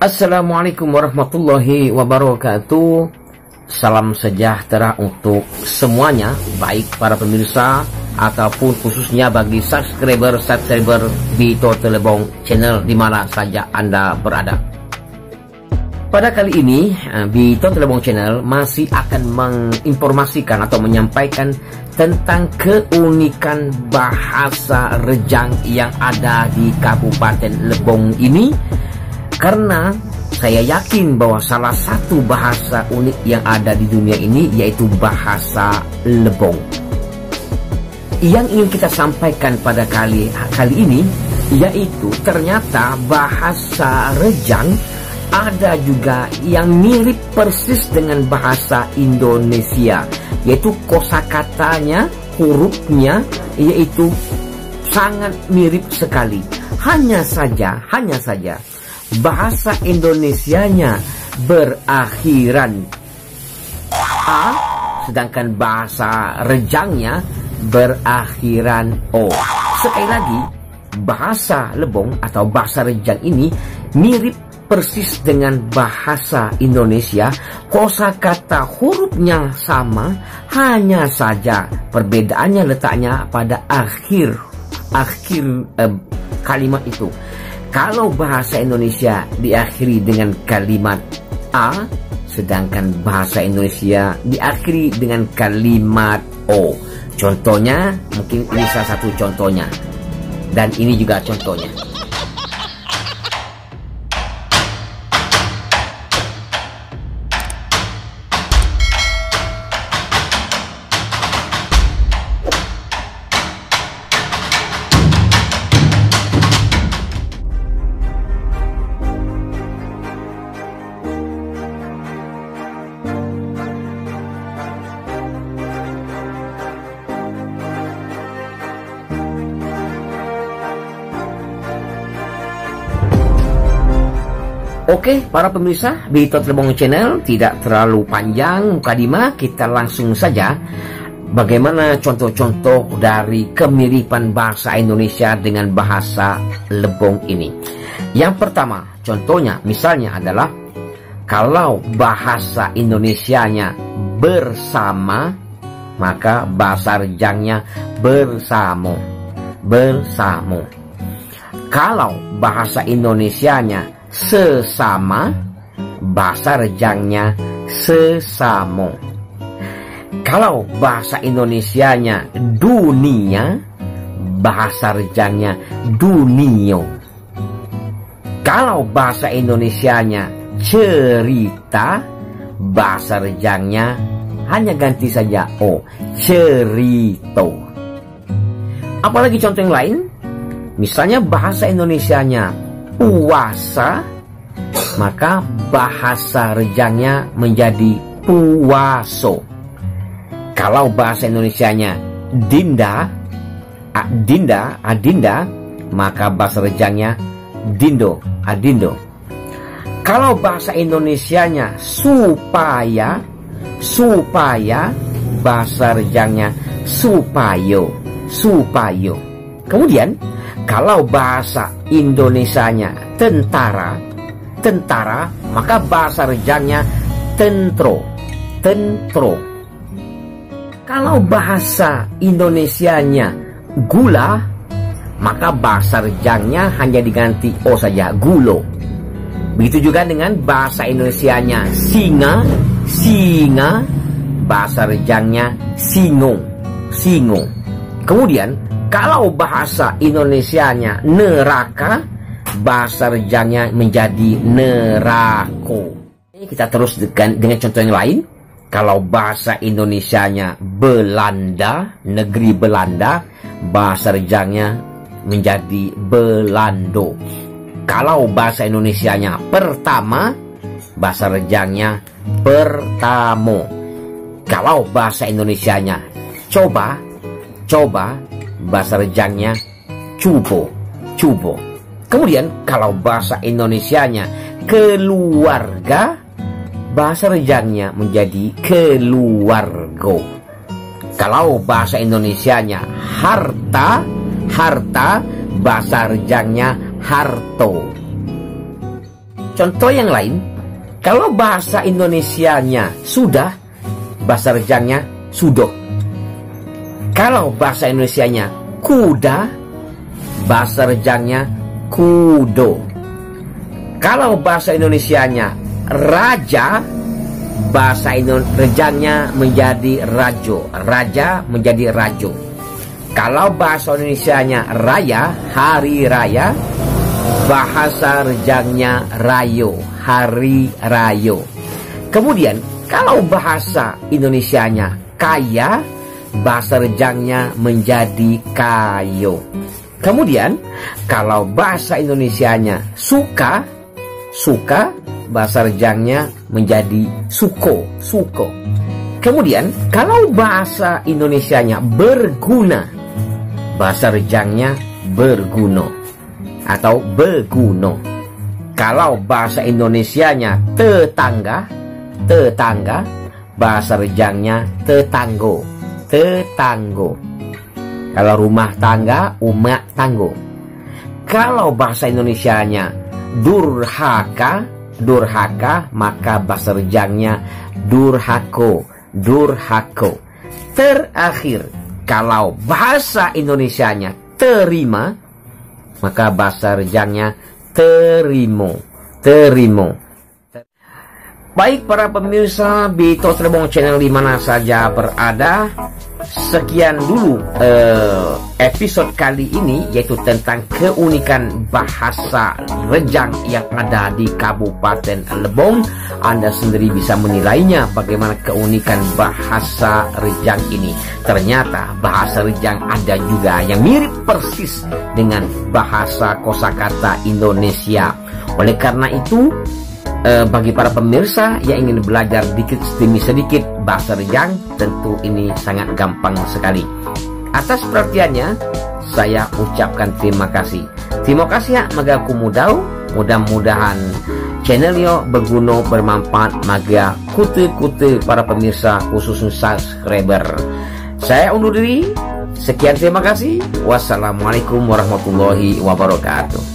Assalamualaikum warahmatullahi wabarakatuh. Salam sejahtera untuk semuanya, baik para pemirsa ataupun khususnya bagi subscriber Bito Telebong Channel di mana saja Anda berada. Pada kali ini Bito Telebong Channel masih akan menginformasikan atau menyampaikan tentang keunikan bahasa Rejang yang ada di Kabupaten Lebong ini, karena saya yakin bahwa salah satu bahasa unik yang ada di dunia ini yaitu bahasa Lebong. Yang ingin kita sampaikan pada kali ini yaitu ternyata bahasa Rejang ada juga yang mirip persis dengan bahasa Indonesia, yaitu kosakatanya, hurufnya yaitu sangat mirip sekali. Hanya saja bahasa Indonesianya berakhiran A, sedangkan bahasa Rejangnya berakhiran O. Sekali lagi, bahasa Lebong atau bahasa Rejang ini mirip persis dengan bahasa Indonesia. Kosakata hurufnya sama, hanya saja perbedaannya letaknya pada akhir kalimat itu. Kalau bahasa Indonesia diakhiri dengan kalimat A, sedangkan bahasa Indonesia diakhiri dengan kalimat O. Contohnya, mungkin ini salah satu contohnya. Dan ini juga contohnya. Oke, para pemirsa Bito Telebong Channel, tidak terlalu panjang mukadimah, kita langsung saja bagaimana contoh-contoh dari kemiripan bahasa Indonesia dengan bahasa Lebong ini. Yang pertama, contohnya misalnya adalah kalau bahasa Indonesianya bersama, maka bahasa Rejangnya bersamo. Kalau bahasa Indonesianya sesama, bahasa Rejangnya sesamo. Kalau bahasa Indonesianya dunia, bahasa Rejangnya dunio. Kalau bahasa Indonesianya cerita, bahasa Rejangnya hanya ganti saja O, cerito. Apalagi contoh yang lain, misalnya bahasa Indonesianya puasa, maka bahasa Rejangnya menjadi puaso. Kalau bahasa Indonesianya adinda, maka bahasa Rejangnya dindo, adindo. Kalau bahasa Indonesianya supaya, bahasa Rejangnya supayo. Kemudian kalau bahasa Indonesianya tentara, maka bahasa Rejangnya tentro. Kalau bahasa Indonesianya gula, maka bahasa Rejangnya hanya diganti O saja, gulo. Begitu juga dengan bahasa Indonesianya singa, bahasa Rejangnya singo. Kemudian kalau bahasa Indonesianya neraka, bahasa Rejangnya menjadi nerako. Kita terus dengan contoh yang lain. Kalau bahasa Indonesianya Belanda, negeri Belanda, bahasa Rejangnya menjadi Belando. Kalau bahasa Indonesianya pertama, bahasa Rejangnya pertamo. Kalau bahasa Indonesianya coba, bahasa Rejangnya cubo. Kemudian kalau bahasa Indonesianya keluarga, bahasa Rejangnya menjadi keluargo. Kalau bahasa Indonesianya harta, bahasa Rejangnya harto. contoh yang lain, kalau bahasa Indonesianya sudah, bahasa Rejangnya sudo. Kalau bahasa Indonesianya kuda, bahasa Rejangnya kudo. Kalau bahasa Indonesianya raja, bahasa Rejangnya menjadi rajo. Raja menjadi rajo. Kalau bahasa Indonesianya raya, hari raya, bahasa Rejangnya rayo, hari rayo. Kemudian kalau bahasa Indonesianya kaya, bahasa Rejangnya menjadi kayo. Kemudian kalau bahasa Indonesianya suka, bahasa Rejangnya menjadi suko, suko. Kemudian kalau bahasa Indonesianya berguna, bahasa Rejangnya berguno atau beguno. Kalau bahasa Indonesianya tetangga, bahasa Rejangnya tetanggo, tetanggo. Kalau rumah tangga, umak tanggo. Kalau bahasa Indonesianya durhaka, maka bahasa Rejangnya durhako, durhako. Terakhir, kalau bahasa Indonesianya terima, maka bahasa Rejangnya terimo, terimo. Baik para pemirsa Bito Cirebon channel di mana saja berada, sekian dulu episode kali ini, yaitu tentang keunikan bahasa Rejang yang ada di Kabupaten Lebong. Anda sendiri bisa menilainya bagaimana keunikan bahasa Rejang ini. Ternyata bahasa Rejang ada juga yang mirip persis dengan bahasa kosakata Indonesia. Oleh karena itu, bagi para pemirsa yang ingin belajar dikit demi sedikit bahasa Rejang, tentu ini sangat gampang sekali. Atas perhatiannya, saya ucapkan terima kasih. Terima kasih ya maga kumudau. Mudah-mudahan channel yo berguna, bermanfaat maga kute-kute para pemirsa khusus subscriber. Saya undur diri. Sekian, terima kasih. Wassalamualaikum warahmatullahi wabarakatuh.